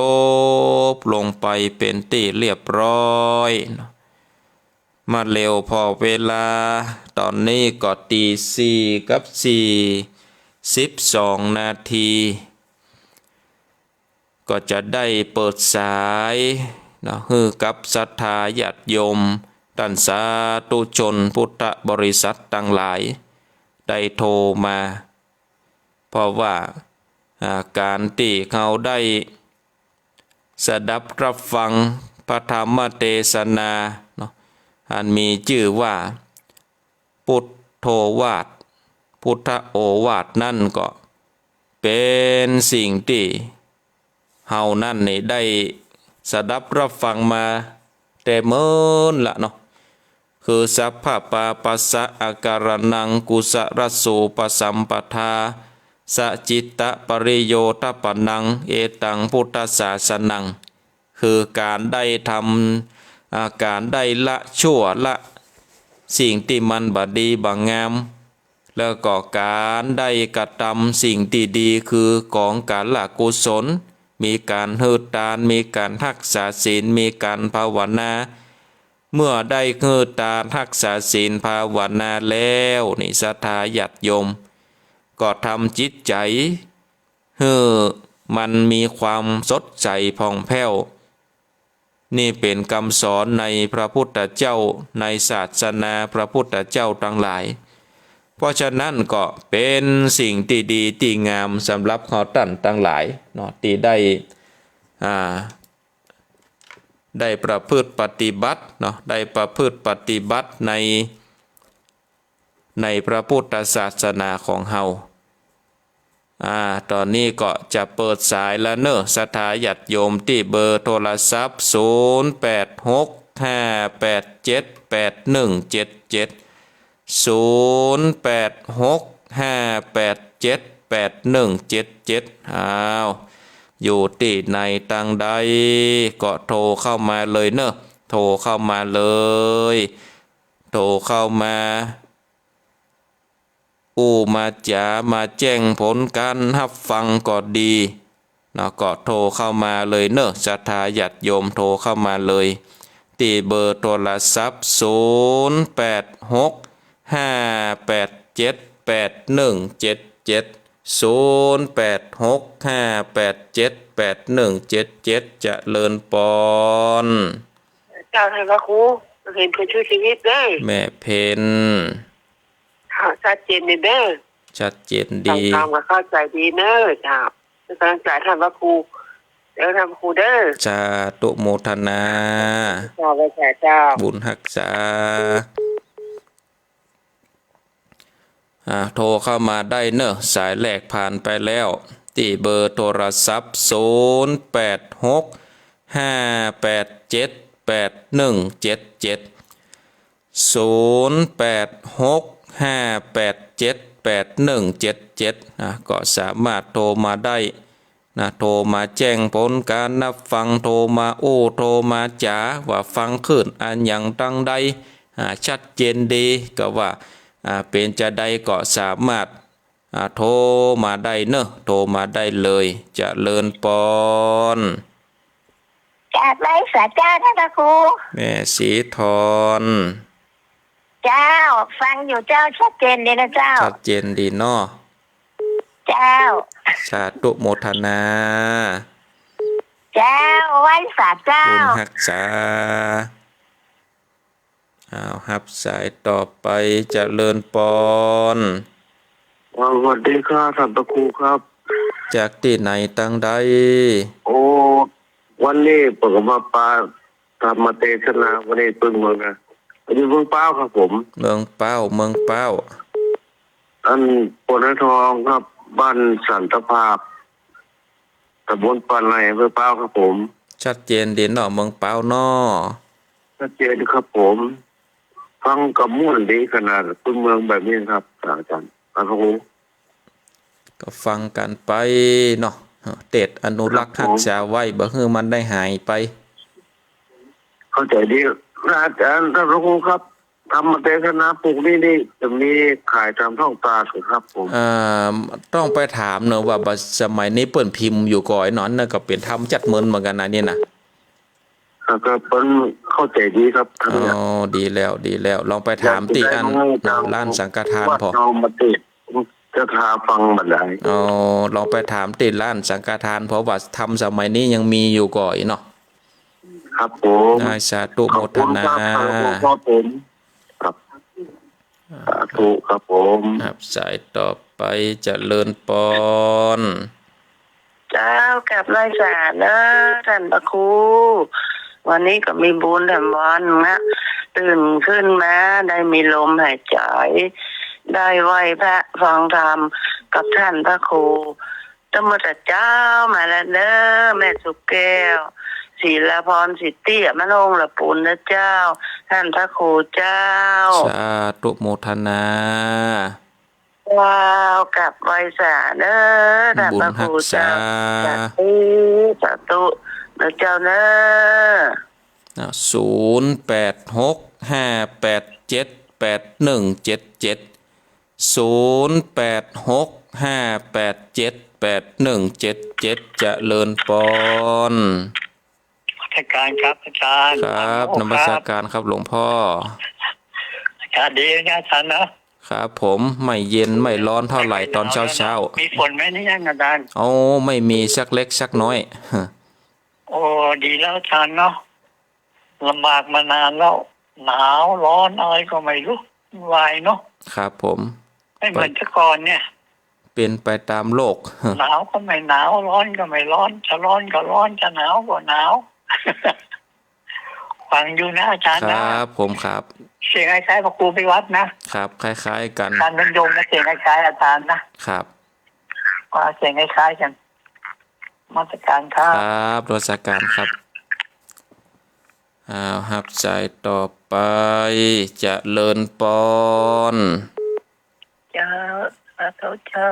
บลงไปเป็นที่เรียบร้อยมาเร็วพอเวลาตอนนี้ก็ตี4:42 นาทีก็จะได้เปิดสายให้กับศรัทธาญาติโยมท่านสาธุชนพุทธบริษัททั้งหลายได้โทรมาเพราะว่าการที่เขาได้สดับรับฟังพระธรรมเทศนาอันมีชื่อว่าพุทโธวาทพุทธโอวาทนั่นก็เป็นสิ่งที่เฮานั่นนี่ได้สดับรับฟังมาแต่เมินละเนาะคือสัพพะปาปัสสะอาการนังกุสรสูปสัมปทาสัจจิตะปริโยทปนังเอตังพุทธศาสนังคือการได้ทำการได้ละชั่วละสิ่งที่มันบดีบางงามแล้วก็การได้กระทำสิ่งที่ดีคือของการละกุศลมีการเฮือตานมีการรักษาศีลมีการภาวนาเมื่อได้เฮือตานรักษาศีลภาวนาแล้วนี่ศรัทธาญาติโยมก็ทำจิตใจมันมีความสดใสผ่องแผ้ว นี่เป็นคำสอนในพระพุทธเจ้าในศาสนาพระพุทธเจ้าทั้งหลาย เพราะฉะนั้นก็เป็นสิ่งที่ดีที่งามสำหรับเขาท่านทั้งหลายเนาะที่ได้ประพฤติปฏิบัติเนาะได้ประพฤติปฏิบัติในพระพุทธศาสนาของเฮาตอนนี้ก็จะเปิดสายแล้วเนอะสถาญาติโยมที่เบอร์โทรศัพท์0865878177อยู่ที่ในตังใดก็โทรเข้ามาเลยเนอะโทรเข้ามาเลยโทรเข้ามามาจ๋ามาแจ้งผลการรับฟังก็ดีเนาะก็โทรเข้ามาเลยเนอะศรัทธาญาติโยมโทรเข้ามาเลยที่เบอร์โทรศัพท์0865878177จะเลินปอนเจ้าท่านพระครูเห็นเป็นชื่อชีวิตเด้อแม่เพนชัดเจนเด้อชัดเจนดีตามเข้าใจดีเนอะจ้าเป็นกำลังใจท่านพระครูเดี๋ยวท่านพระครูเด้อสาธุโมทนาเจ้าบุญรักษาโทรเข้ามาได้เนอะสายแรกผ่านไปแล้วที่เบอร์โทรศัพท์0865878177ก็สามารถโทรมาได้โทรมาแจ้งผลการนับฟังโทรมาโทรมาจ๋าว่าฟังขึ้นอันอย่างตั้งใดชัดเจนดีก็ว่าเป็นจะใดก็สามารถโทรมาได้เนอะโทรมาได้เลยจะเลินปอนจากไรสาเจ้าท่านพระครูแม่สีทรเจ้าฟังอยู่เจ้าชัดเจนดีนะเจ้าชัดเจนดีเนาะเจ้าสาธุโมทนาเจ้าไว้สาเจ้าบุญรักษาฮับสายต่อไปจะเลินปอนสวัสดีครับท่านพระครูครับจากที่ไหนตั้งใดวันนี้เปิดมาปาธรรมเทศนาวันนี้เพิ่งเมืองนะอยู่เมืองเป้าครับผมเมืองเป้าอันปนทองครับบ้านสันตภาพตำบลปานในอำเภอเป้าครับผมชัดเจนดีเนาะเมืองเป้าเนาะชัดเจนครับผมฟังกับม่วนดีขนาดเป็นเมืองแบบนี้ครับอาจารย์ครับผมก็ฟังกันไปเนาะเตดอนุรักษ์รักษาไว้บ่ให้มันได้หายไปเข้าใจดีอาจารย์ท่านพระครูครับทำมาเทศนาปลูกนี่จะมีขายตามท้องตลาดครับผมต้องไปถามเนอะว่าสมัยนี้เปิ่นพิมพ์อยู่ก่อนนั้นน่ะก็เป็นทำจัดเมินเหมือนกันนะนี่นะก็เปิ้นเข้าใจดีครับดีแล้วลองไปถามติอันร้านสังฆทานพอเรามาติดจะทาฟังบันไดลองไปถามติร้านสังฆทานเพราะว่าทำสมัยนี้ยังมีอยู่ก่อนเนาะครับผมสาธุโมทนาครับผมครับสาธุครับผมครับสายต่อไปจะเลินปอนเจ้ากับรายสารนะท่านพระครูวันนี้ก็มีบุญทำวันนะตื่นขึ้นมาได้มีลมหายใจได้ไหว้พระฟังธรรมกับท่านพระครูธรรมจักรเจ้ามาแล้วเด้อแม่สุแก้วศิลาพรสิทธิมะนงละปุณนะเจ้าท่านพระครูเจ้าสาธุโมทนาว้าวกับไวสาเด้อท่านพระครูเจ้าสาธุนะเจ้าเด้อ0865878177จะเลินปอนอาจารย์ครับอาจารย์ครับนมัสการครับหลวงพ่ออาจารย์ดีนะอาจารย์นะครับผมไม่เย็นไม่ร้อนเท่าไหร่ตอนเช้ามีฝนไหมนี่ยังอาจารย์ไม่มีสักเล็กสักน้อยโอ้ดีแล้วอาจารย์เนาะ ลำบากมานานแล้วหนาวร้อนอะไรก็ไม่รู้วายเนาะ ครับผม ไม่เหมือนแต่ก่อนเนี่ย เป็นไปตามโลก หนาวก็ไม่หนาวร้อนก็ไม่ร้อนจะร้อนก็ร้อนจะหนาวก็หนาว ฟังอยู่นะอาจารย์ ค นะ รับผมครับ เสียงคล้ายๆพระครูไปวัดนะครับ คล้ายๆกัน การบรรยงนะเสียงคล้ายๆอาจารย์นะครับว่าเสียงคล้ายๆกันมาตรการครั ค บ รับรัชการครับหับใจต่อไปเจะเลินปอน เจ้าสาธุเจ้า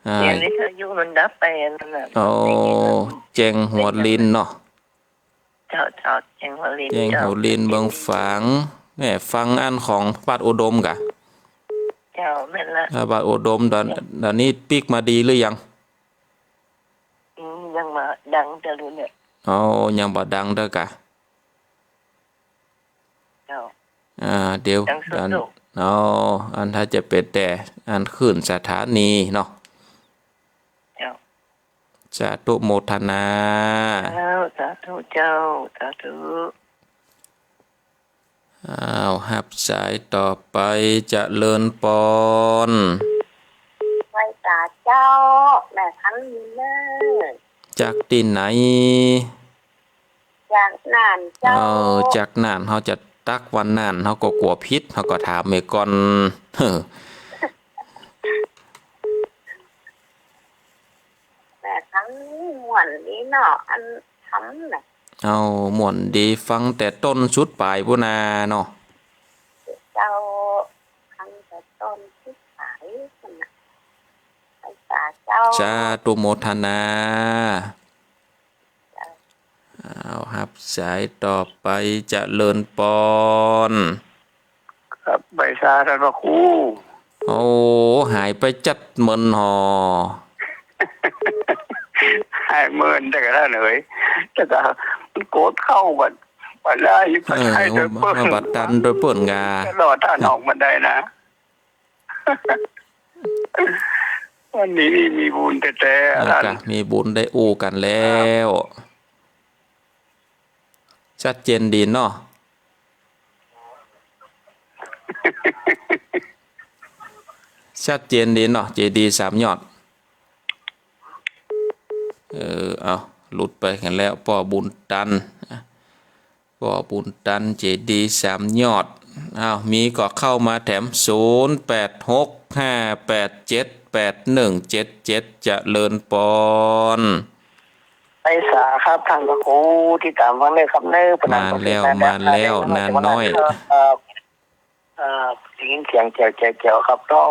อ่า เดี๋ยวนี้อายุมันดับไปนั่นแหละ เอาเจงหัวลินเนาะ เจ้าเจงหัวลิน เจงหัวลินเบิงฝังแม่ฟังอันของพระบาทอุดมกะ เจ้าแม่นละ พระบาทอุดมตอนนี้ปิกมาดีหรือยัง ยังมาดังจะรู้เนี่ย เอายังบ่ดังเด้อกะ เจ้า เดี๋ยว ดังสุด อัน โลก เอาอันถ้าจะเป็นแต่อันขึ้นสถานีเนาะ เจ้า สาธุโมทนา เจ้าสาธุเจ้าสาธุ หับสายต่อไปเจะเลินปอน ไหว้ตาเจ้าแม่ทันเนอร์ จากที่ไหน จากนานเจ้า จากน่านเขาจะตักวันน่านเขาก็กลัวพิษเขาก็ถามเมก่อน แม่ทันหวนนี้เนาะอันทำน่ะ เอาหม่วนดีฟังแต่ต้นชุดปลายพุนาเนาะ เจ้าทันแต่ต้นที่ขายคนน่ะไหว้ตาเจ้า สาธุโมทนาหับสายต่อไปเจะเลินปอน ครับใบชาท่านพระครู โอ้หายไปจัดเหมือนหอ ให้เมินแต่ก็ท่านเอ๋ยแต่ก็มันโกรธเข้าบัดได้บัดให้โดยเปิ้ล มาบัดดันโดยเปิ้นงา รอท่านออกมาได้นะ วันนี้นี่มีบุญแต่ท่าน ก็มีบุญได้อู้กันแล้วชัดเจนดีเนาะ ชัดเจนดีเนาะเจดีสามยอดเอาหลุดไปกันแล้วป่อบุญตันป่อบุญตันเจดีสามยอดมีก็เข้ามาแถม0865878177จะเลินปอน ไปสาครับท่านพระครูที่ตามฟังเลยครับเนื้อ มาแล้วนานน้อย ได้ยินเสียงแจ๋วครับต้อง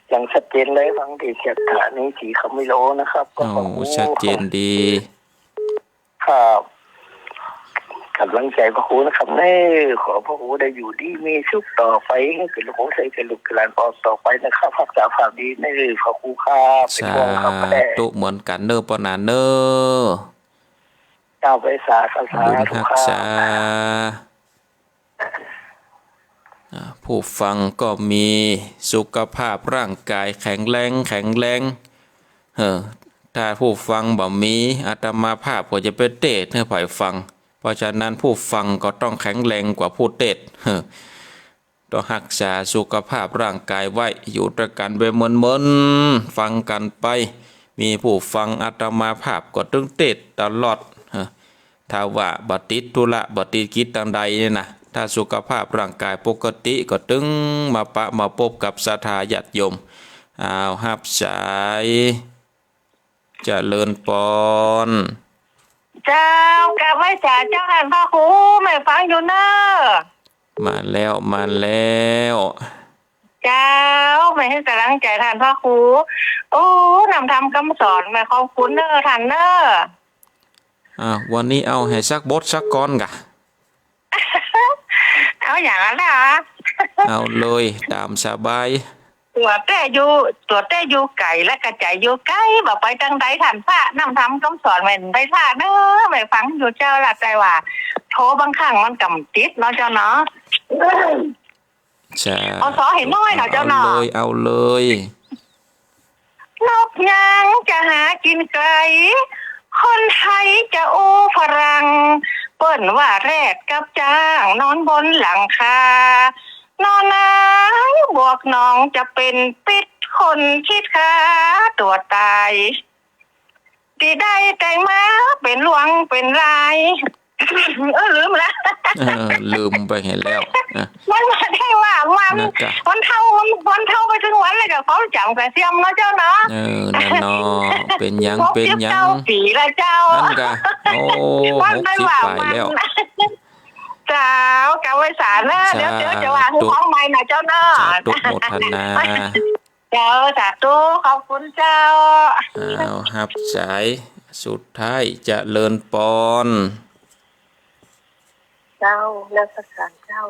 อย่างชัดเจนเลยฟังที่เสียงฐานนี้สีเขาไม่รู้นะครับก็ โอ้ชัดเจนดี ครับกำลังใจพระครูนะครับเน้อขอพระครูได้อยู่ดีมีสุขต่อไปให้เป็นลูกของใส่เป็นลูกหลานต่อไปนะครับพักษาฝากดีเน้อพระครูครับเป็น สา ห่วงครับแม่ ธุเหมือนกันเนอปนาเนอ เจ้าไปสาสา บุญ ธุ รัก ครั ษา บ ผู้ฟังก็มีสุขภาพร่างกายแข็งแรงถ้าผู้ฟังบ่มีอาตมาภาพก็จะไปเทศน์ให้ฝ่ายฟัง เพราะฉะนั้นผู้ฟังก็ต้องแข็งแรงกว่าผู้เทศน์ต้องรักษาสุขภาพร่างกายไว้อยู่ด้วยกันไปเหมือนฟังกันไป มีผู้ฟังอาตมาภาพก็ต้องเทศน์ตลอดถ้าว่าบัติดธุระบัติดกิจต่างใดเนี่ยนะถ้าสุขภาพร่างกายปกติก็ตึงมาพบกับศรัทธาญาติโยมหับสายเจริญปอน เจ้ากลับไหว้จ่าเจ้าท่านพ่อครูแม่ฟังอยู่เนอะ มาแล้ว เจ้าแม่ให้กำลังใจท่านพ่อครูโอ้นำทำคำสอนแม่ขอบคุณเนอะท่านเนอะ วันนี้เอาให้สักบทสักก้อนกะ เอาอย่างนั้นนะ เอาเลยตามสบาย ตัวเต้อยู่ไก่และกระจายอยู่ไก่บอกไปจังใดท่านพระนำทำคำสอนแม่นไปท่าเนอะแม่ฟังอยู่เจ้าละใจว่าโทรบางครั้งมันกำจิตเนาะเจ้าเนาะ ใช่ เอาสอเห็นน้อยเนาะเจ้าเนาะ เอาเลย นกยังจะหากินไกลคนไทยจะโอ้ฝรั่ง ปิ้นว่าแรดกับจ้างนอนบนหลังคานอนหนาวบวกน้องจะเป็นปิดคนคิดฆ่าตัวตายดีได้แต่งมาเป็นหลวงเป็นลาย ลืมละ ลืมไปเห็นแล้วนะ มันมาได้ว่ามันเท่าไปถึงวันเลยกับเขาจังแต่เสียมเนาะเจ้าเนาะนั่นเนาะเป็นยังปีละเจ้านั่นกะโอ้60 ปลายแล้วเจ้ากะไว้สารนะเดี๋ยวจะว่าคือของใหม่นะเจ้าเนาะตุกหมดธนาเจ้าสาธุขอบคุณเจ้ารับสายสุดท้ายจะเลินปอนเจ้านักศึกษาเจ้า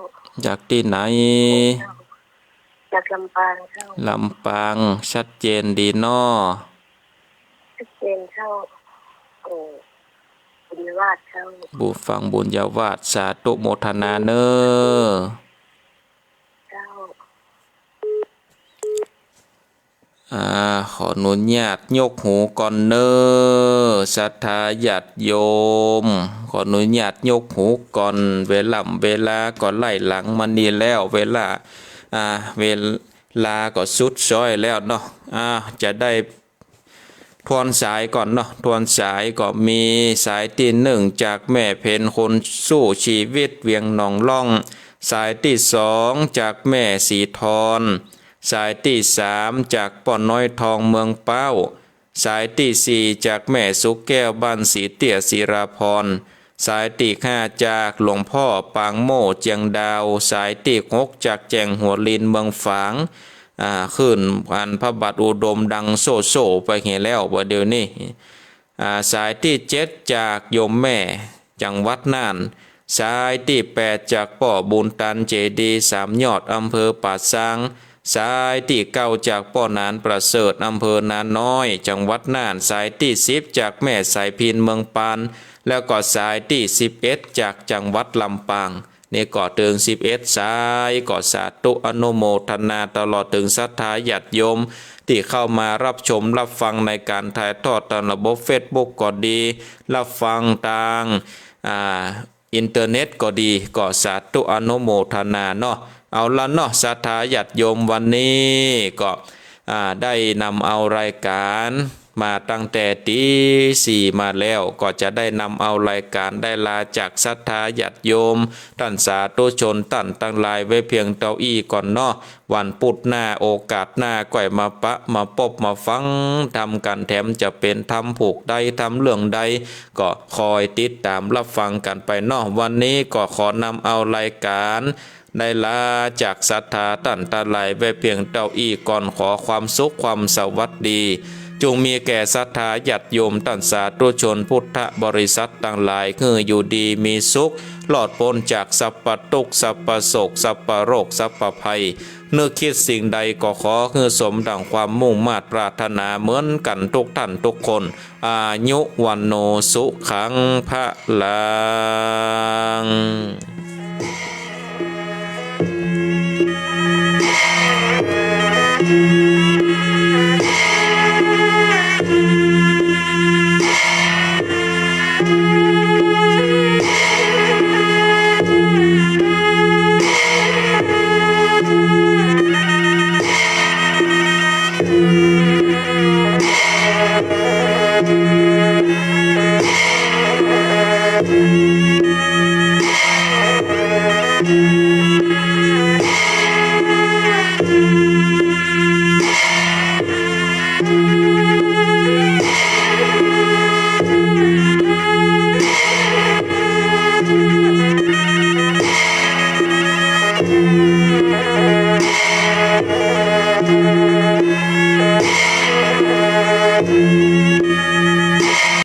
จากที่ไหนจากลำปางเจ้าลำปางชัดเจนดีเนาะชัดเจนเจ้าบุญญาวาสเจ้าบุฟังบุญญาวาสสาธุโมทนาเนอเจ้าขออนุญาตยกหูก่อนเนอศรัทธาญาติโยมขออนุญาตยกหูก่อนเวลาก่อนไล่หลังมันนี่แล้วเวลาก็สุดซ้อยแล้วเนาะจะได้ทวนสายก่อนเนาะทวนสายก็มีสายที่1จากแม่เพนคนสู้ชีวิตเวียงหนองล่องสายที่2จากแม่สีทรสายที่3จากป่อน้อยทองเมืองเป้าสายที่4จากแม่สุกแก้วบ้านสีเตี่ยศิราพรสายที่5จากหลวงพ่อปางโม่เจียงดาวสายที่6จากแจงหัวลินเมืองฝางขึ้นผ่านพระบาทอุดมดังโซไปเห็นแล้วว่าเดี๋ยวนี้สายที่7จากโยมแม่จังหวัดน่านสายที่8จากป่อบุญตันเจดี3ยอดอำเภอป่าซางสายที่9จากป่อนานประเสริฐอำเภอนานน้อยจังหวัดน่านสายที่10จากแม่สายพินเมืองปานแล้วก็สายที่11จากจังหวัดลำปางนี่ก็ถึง11สายก็สาธุอนุโมทนาตลอดถึงศรัทธาญาติโยมที่เข้ามารับชมรับฟังในการถ่ายทอดทางระบบ Facebook ก็ดีรับฟังทางอินเทอร์เน็ตก็ดีก็สาธุอนุโมทนาเนาะเอาละเนาะศรัทธาญาติโยมวันนี้ก็ได้นำเอารายการมาตั้งแต่ตี4มาแล้วก็จะได้นำเอารายการได้ลาจากศรัทธาญาติโยมท่านสาธุชนท่านตั้งหลายไว้เพียงเต้าอี้ก่อนเนาะวันพุธหน้าโอกาสหน้าก่อยมาปะมาพบมาฟังทำกันแถมจะเป็นทำผูกใดทำเรื่องใดก็คอยติดตามรับฟังกันไปเนาะวันนี้ก็ขอนำเอารายการได้ลาจากศรัทธาท่านทั้งหลายไว้เพียงเต้าอี้ก่อนขอความสุขความสวัสดีจงมีแก่ศรัทธาญาติโยมท่านสาธุชนพุทธบริษัทต่างหลายคืออยู่ดีมีสุขหลอดพ้นจากสัพพทุกข์สัพพโศกสัพพโรคสัพพภัยเนื้อคิดสิ่งใดก็ขอคือสมดังความมุ่งมา่ปรารถนาเหมือนกันทุกท่านทุกคนอายุวันโนสุขังพะลัง